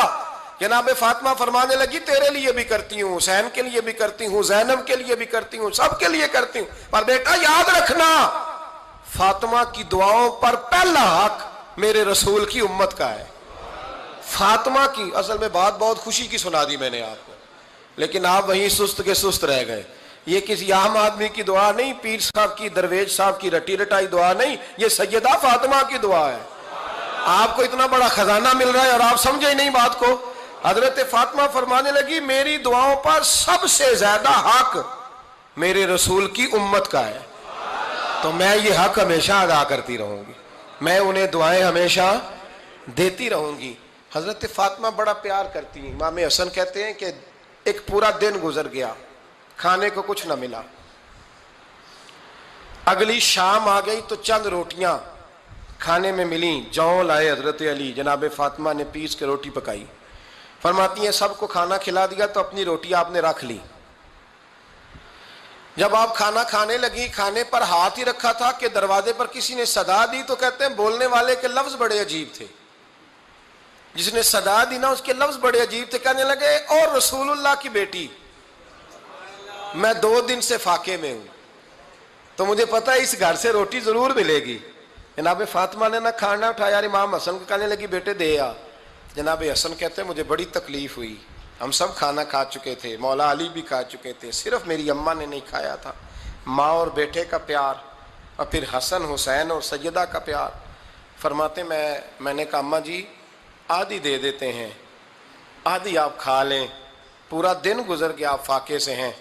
S1: جناب فاطمہ فرمانے لگی تیرے لیے بھی کرتی ہوں، حسین کے لیے بھی کرتی ہوں، زینب کے لیے بھی کرتی ہوں، سب کے لیے کرتی ہوں، پر بیٹا یاد رکھنا فاطمہ کی دعاؤں پر پہلا حق میرے رسول کی امت کا ہے۔ فاطمہ کی، اصل میں بات بہت خوشی کی سنا دی میں نے آپ کو، لیکن آپ وہیں سست کے سست رہ گئے۔ یہ کسی عام آدمی کی دعا نہیں، پیر صاحب کی، درویش صاحب کی رٹی رٹائی دعا نہیں، یہ سیدہ فاطمہ کی دعا ہے۔ آپ کو اتنا بڑا خزانہ مل رہا ہے اور آپ سمجھے ہی نہیں بات کو۔ حضرت فاطمہ فرمانے لگی میری دعاؤں پر سب سے زیادہ حق میرے رسول کی امت کا ہے، تو میں یہ حق ہمیشہ ادا کرتی رہوں گی، میں انہیں دعائیں ہمیشہ دیتی رہوں گی۔ حضرت فاطمہ بڑا پیار کرتی ہیں۔ امام حسن کہتے ہیں کہ ایک پورا دن گزر گیا، کھانے کو کچھ نہ ملا، اگلی شام آ گئی تو چند روٹیاں کھانے میں ملیں، جوں لائے حضرت علی، جناب فاطمہ نے پیس کے روٹی پکائی، فرماتی ہیں سب کو کھانا کھلا دیا تو اپنی روٹی آپ نے رکھ لی۔ جب آپ کھانا کھانے لگی، کھانے پر ہاتھ ہی رکھا تھا کہ دروازے پر کسی نے صدا دی، تو کہتے ہیں بولنے والے کے لفظ بڑے عجیب تھے، جس نے صدا دی نا اس کے لفظ بڑے عجیب تھے، کہنے لگے اور رسول اللہ کی بیٹی میں 2 دن سے فاقے میں ہوں، تو مجھے پتا ہے اس گھر سے روٹی ضرور ملے گی۔ جناب فاطمہ نے نہ کھانا اٹھایا، امام حسن کو کہنے لگی بیٹے دے آ۔ جناب حسن کہتے ہیں مجھے بڑی تکلیف ہوئی، ہم سب کھانا کھا چکے تھے، مولا علی بھی کھا چکے تھے، صرف میری اماں نے نہیں کھایا تھا۔ ماں اور بیٹے کا پیار، اور پھر حسن حسین اور سیدہ کا پیار۔ فرماتے میں نے کہا اماں جی آدھی دے دیتے ہیں، آدھی آپ کھا لیں، پورا دن گزر گیا آپ فاقے سے ہیں۔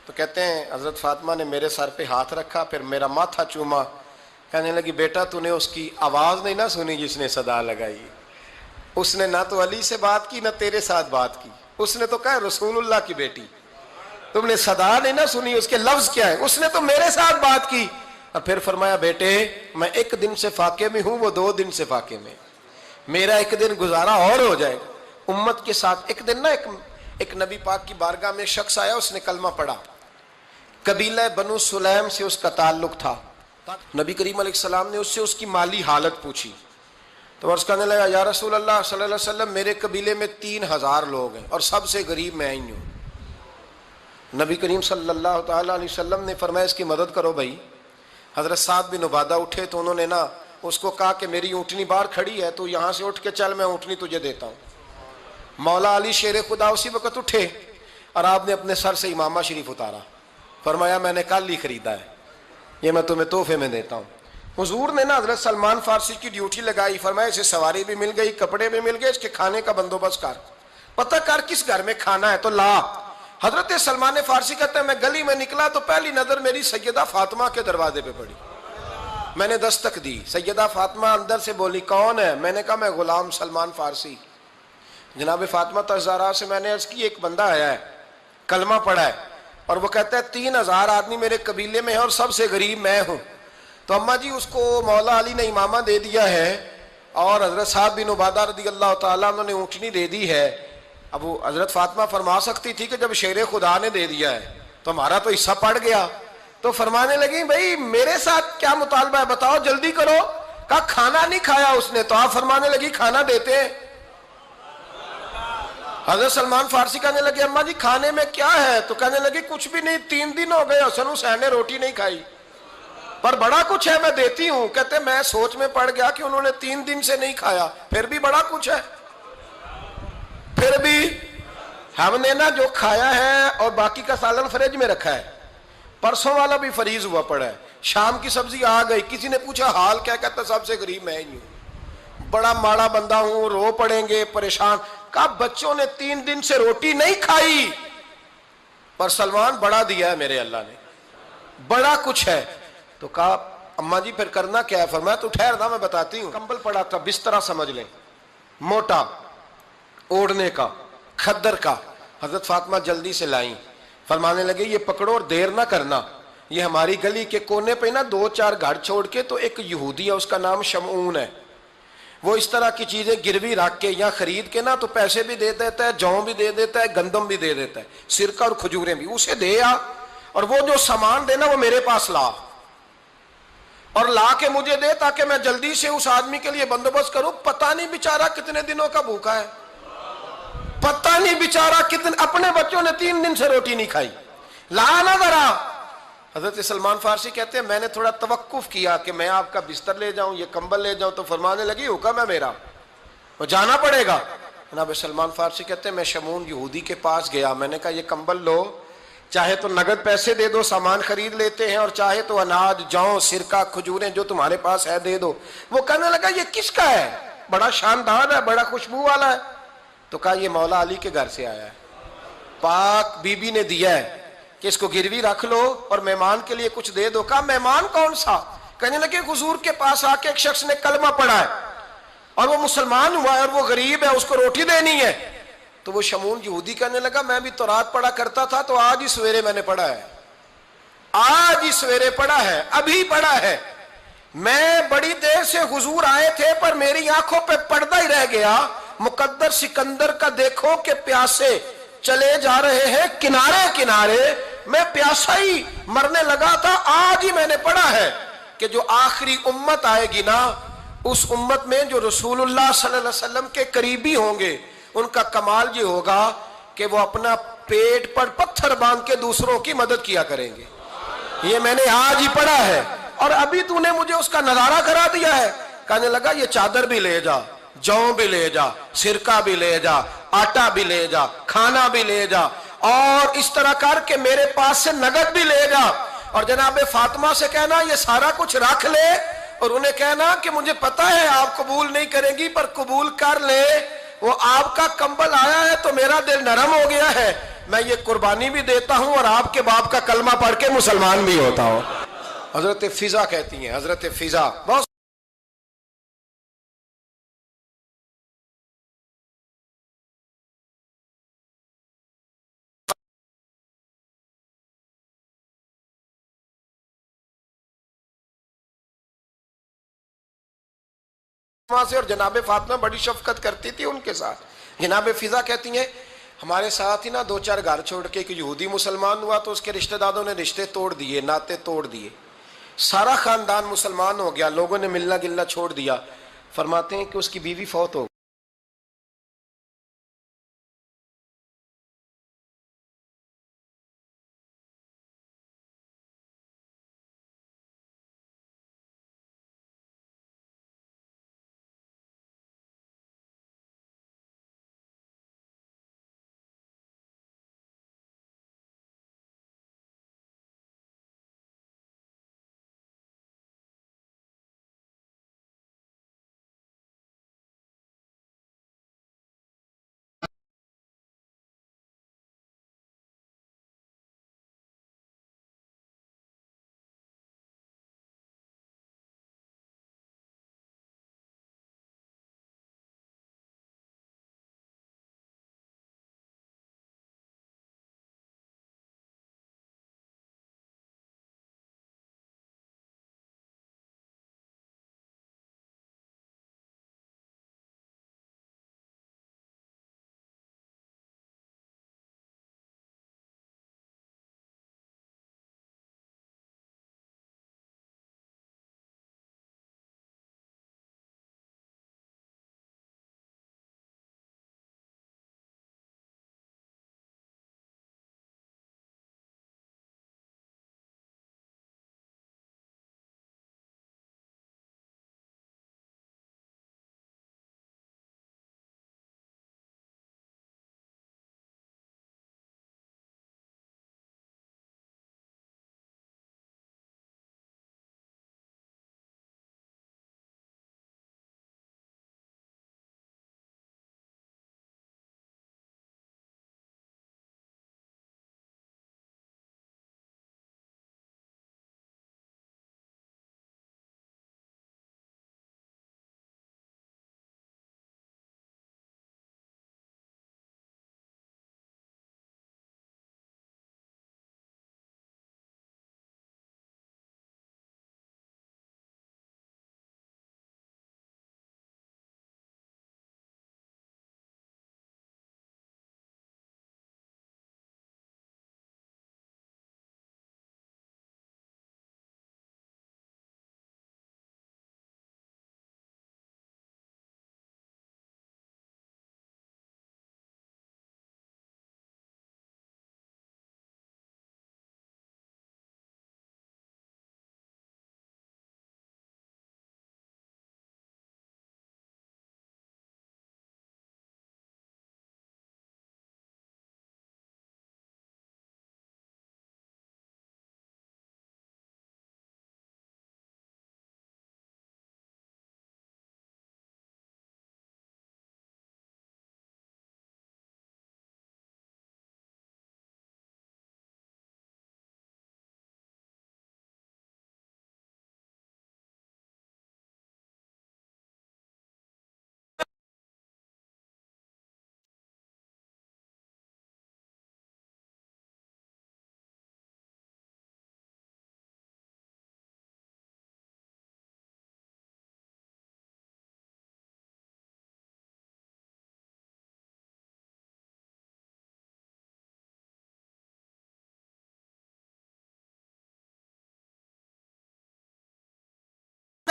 S1: تو کہتے ہیں حضرت فاطمہ نے میرے سر پہ ہاتھ رکھا، پھر میرا ماتھا چوما، کہنے لگی بیٹا تو نے اس کی آواز نہیں نہ سنی جس نے صدا لگائی، اس نے نہ تو علی سے بات کی نہ تیرے ساتھ بات کی، اس نے تو کہا رسول اللہ کی بیٹی، تم نے صدا نہیں نہ سنی، اس کے لفظ کیا ہے، اس نے تو میرے ساتھ بات کی۔ اور پھر فرمایا بیٹے میں 1 دن سے فاقے میں ہوں، وہ 2 دن سے فاقے میں، میرا 1 دن گزارا اور ہو جائے گا امت کے ساتھ۔ ایک دن نا ایک نبی پاک کی بارگاہ میں شخص آیا، اس نے کلمہ پڑھا، قبیلہ بنو سلیم سے اس کا تعلق تھا۔ نبی کریم علیہ السلام نے اس سے اس کی مالی حالت پوچھی، تو عرض کرنے لگا یا رسول اللہ صلی اللہ علیہ وسلم میرے قبیلے میں 3000 لوگ ہیں اور سب سے غریب میں ہی ہوں۔ نبی کریم صلی اللہ تعالیٰ علیہ وسلم نے فرمایا اس کی مدد کرو بھائی۔ حضرت سعد بن عبادہ اٹھے تو انہوں نے نا اس کو کہا کہ میری اونٹنی باہر کھڑی ہے تو یہاں سے اٹھ کے چل، میں اونٹنی تجھے دیتا ہوں۔ مولا علی شیر خدا اسی وقت اٹھے اور آپ نے اپنے سر سے امامہ شریف اتارا، فرمایا میں نے کل ہی خریدا ہے، یہ میں تمہیں تحفے میں دیتا ہوں۔ حضور نے نا حضرت سلمان فارسی کی ڈیوٹی لگائی، فرمایا اسے سواری بھی مل گئی، کپڑے بھی مل گئے، اس کے کھانے کا بندوبست کر، پتہ کر کس گھر میں کھانا ہے تو لا۔ حضرت سلمان فارسی کہتے ہیں میں گلی میں نکلا تو پہلی نظر میری سیدہ فاطمہ کے دروازے پہ پڑی، میں نے دستک دی، سیدہ فاطمہ اندر سے بولی کون ہے؟ میں نے کہا میں غلام سلمان فارسی۔ جناب فاطمہ الزہرا سے میں نے عرض کی ایک بندہ آیا ہے، کلمہ پڑھا ہے، اور وہ کہتا ہے 3000 آدمی میرے قبیلے میں ہیں اور سب سے غریب میں ہوں۔ تو اماں جی اس کو مولا علی نے امامہ دے دیا ہے اور حضرت سعد بن عبادہ رضی اللہ تعالیٰ عنہ نے اونٹنی دے دی ہے۔ اب وہ حضرت فاطمہ فرما سکتی تھی کہ جب شیر خدا نے دے دیا ہے تو ہمارا تو حصہ پڑ گیا، تو فرمانے لگی بھائی میرے ساتھ کیا مطالبہ ہے بتاؤ جلدی کرو۔ کہا کھانا نہیں کھایا اس نے، تو آپ فرمانے لگی کھانا دیتے ہیں۔ حضرت سلمان فارسی کہنے لگے اماں جی کھانے میں کیا ہے؟ تو کہنے لگی کچھ بھی نہیں، 3 دن ہو گئے حسن حسین نے روٹی نہیں کھائی، پر بڑا کچھ ہے میں دیتی ہوں۔ کہتے میں سوچ میں پڑ گیا کہ انہوں نے 3 دن سے نہیں کھایا، پھر بھی بڑا کچھ ہے، پھر بھی ہم نے نا جو کھایا ہے اور باقی کا سالن فریج میں رکھا ہے، پرسوں والا بھی فریز ہوا پڑا ہے، شام کی سبزی آ گئی، کسی نے پوچھا حال کیا، کہتا سب سے غریب میں ہی ہوں، بڑا ماڑا بندہ ہوں، رو پڑیں گے، پریشان۔ کہا بچوں نے 3 دن سے روٹی نہیں کھائی، پر سلمان بڑا دیا ہے میرے اللہ نے، بڑا کچھ ہے۔ تو کہا اماں جی پھر کرنا کیا ہے؟ فرمایا تو ٹھہر نا میں بتاتی ہوں۔ کمبل پڑا تھا، بسترا سمجھ لیں، موٹا، اوڑھنے کا، کھدر کا۔ حضرت فاطمہ جلدی سے لائیں، فرمانے لگے یہ پکڑو اور دیر نہ کرنا، یہ ہماری گلی کے کونے پہ نا 2-4 گھر چھوڑ کے تو ایک یہودی ہے، اس کا نام شمعون ہے، وہ اس طرح کی چیزیں گروی رکھ کے یا خرید کے نا تو پیسے بھی دے دیتا ہے، جوں بھی دے دیتا ہے، گندم بھی دے دیتا ہے، سرکہ اور کھجوریں بھی، اسے دے آ، اور وہ جو سامان دینا وہ میرے پاس لا، اور لا کے مجھے دے تاکہ میں جلدی سے اس آدمی کے لیے بندوبست کروں۔ پتہ نہیں بیچارہ کتنے دنوں کا بھوکا ہے، پتہ نہیں بیچارہ کتنے، اپنے بچوں نے 3 دن سے روٹی نہیں کھائی، لا نہ ذرا۔ حضرت سلمان فارسی کہتے ہیں میں نے تھوڑا توقف کیا کہ میں آپ کا بستر لے جاؤں، یہ کمبل لے جاؤں، تو فرمانے لگی حکم ہے میرا، وہ جانا پڑے گا۔ جناب سلمان فارسی کہتے ہیں میں شمعون یہودی کے پاس گیا، میں نے کہا یہ کمبل لو، چاہے تو نگد پیسے دے دو، سامان خرید لیتے ہیں، اور چاہے تو اناج، جوں، سرکہ، کھجوریں جو تمہارے پاس ہے دے دو۔ وہ کہنے لگا یہ کس کا ہے؟ بڑا شاندار ہے، بڑا خوشبو والا ہے۔ تو کہا یہ مولا علی کے گھر سے آیا ہے، پاک بی بی نے دیا ہے کہ اس کو گروی رکھ لو اور مہمان کے لیے کچھ دے دو۔ کہا مہمان کون سا؟ کہنے لگے حضور کے پاس آ کے ایک شخص نے کلمہ پڑھا ہے اور وہ مسلمان ہوا ہے اور وہ غریب ہے، اس کو روٹی دینی ہے۔ تو وہ شمعون یہودی کہنے لگا میں بھی تو رات پڑھا کرتا تھا، تو آج ہی سویرے میں نے پڑھا ہے، آج ہی سویرے پڑھا ہے، ابھی پڑھا ہے، میں بڑی دیر سے حضور آئے تھے پر میری آنکھوں پہ پردہ ہی رہ گیا، مقدر سکندر کا دیکھو کہ پیاسے چلے جا رہے ہیں کنارے کنارے، میں پیاسا ہی مرنے لگا تھا، آج ہی میں نے پڑھا ہے کہ جو آخری امت آئے گی نا، اس امت میں جو رسول اللہ صلی اللہ علیہ وسلم کے قریبی ہوں گے، ان کا کمال یہ ہوگا کہ وہ اپنا پیٹ پر پتھر باندھ کے دوسروں کی مدد کیا کریں گے۔ یہ میں نے آج ہی پڑھا ہے اور ابھی تو نے مجھے اس کا نظارہ کرا دیا ہے۔ کہنے لگا یہ چادر بھی لے جا، جوں بھی لے جا، سرکہ بھی لے جا، آٹا بھی لے جا، کھانا بھی لے جا، اور اس طرح کر کے میرے پاس سے نگد بھی لے جا، اور جناب فاطمہ سے کہنا یہ سارا کچھ رکھ لے، اور انہیں کہنا کہ مجھے پتا ہے آپ قبول نہیں کریں گی پر قبول کر لے، وہ آپ کا کمبل آیا ہے تو میرا دل نرم ہو گیا ہے، میں یہ قربانی بھی دیتا ہوں اور آپ کے باپ کا کلمہ پڑھ کے مسلمان بھی ہوتا ہوں۔ حضرت فضا کہتی ہیں، حضرت فضا بہت سے، اور جناب فاطمہ بڑی شفقت کرتی تھی ان کے ساتھ۔ جناب فضا کہتی ہیں ہمارے ساتھ ہی نا 2-4 گھر چھوڑ کے ایک یہودی مسلمان ہوا تو اس کے رشتہ داروں نے رشتے توڑ دیے، ناطے توڑ دیے، سارا خاندان مسلمان ہو گیا، لوگوں نے ملنا گلنا چھوڑ دیا۔ فرماتے ہیں کہ اس کی بیوی فوت ہو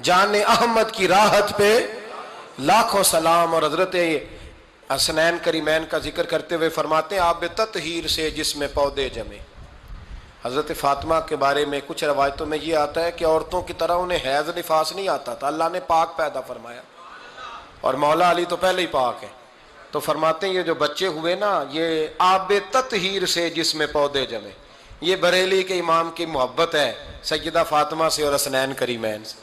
S1: جان احمد کی راحت پہ لاکھوں سلام. اور حضرت حسنین کریمین کا ذکر کرتے ہوئے فرماتے ہیں آب تطہیر سے جس میں پودے جمے. حضرت فاطمہ کے بارے میں کچھ روایتوں میں یہ آتا ہے کہ عورتوں کی طرح انہیں حیض نفاس نہیں آتا تھا, اللہ نے پاک پیدا فرمایا, اور مولا علی تو پہلے ہی پاک ہے. تو فرماتے ہیں یہ جو بچے ہوئے نا یہ آب تطہیر سے جس میں پودے جمے. یہ بریلی کے امام کی محبت ہے سیدہ فاطمہ سے اور حسنین کریمین سے.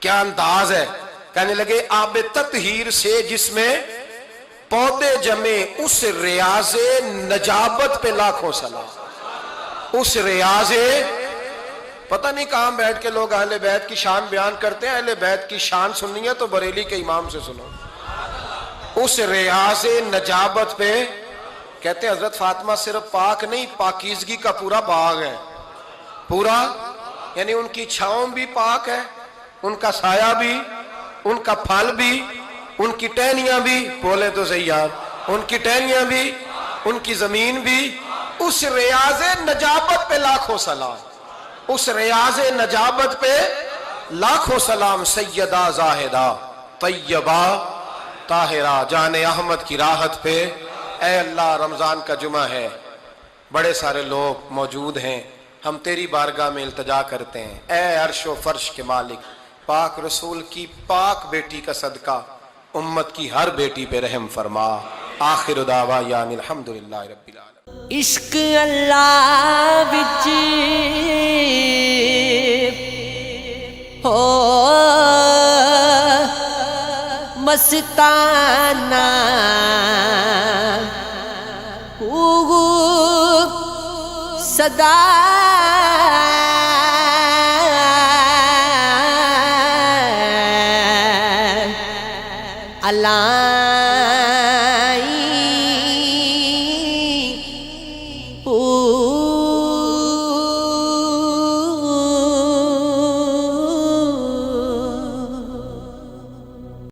S1: کیا انداز ہے, کہنے لگے آب تطہیر سے جس میں پودے جمے, اس ریاض نجابت پہ لاکھوں سلام. اس ریاض, پتہ نہیں کہاں بیٹھ کے لوگ اہل بیت کی شان بیان کرتے ہیں, اہل بیت کی شان سننی ہے تو بریلی کے امام سے سنو. اس ریاض نجابت پہ کہتے ہیں حضرت فاطمہ صرف پاک نہیں, پاکیزگی کا پورا باغ ہے, پورا, یعنی ان کی چھاؤں بھی پاک ہے, ان کا سایہ بھی, ان کا پھل بھی, ان کی ٹہنیاں بھی, بولے تو صحیح یار, ان کی ٹہنیاں بھی, ان کی زمین بھی. اس ریاض نجابت پہ لاکھوں سلام, اس ریاض نجابت پہ لاکھوں سلام. سیدہ زاہدہ طیبہ طاہرہ جان احمد کی راحت پہ. اے اللہ رمضان کا جمعہ ہے, بڑے سارے لوگ موجود ہیں, ہم تیری بارگاہ میں التجا کرتے ہیں اے عرش و فرش کے مالک, پاک رسول کی پاک بیٹی کا صدقہ امت کی ہر بیٹی پہ رحم فرما. آخر دعوانا الحمدللہ رب العالمین.
S2: عشق اللہ وچ ہو مستانہ, صدا اللہ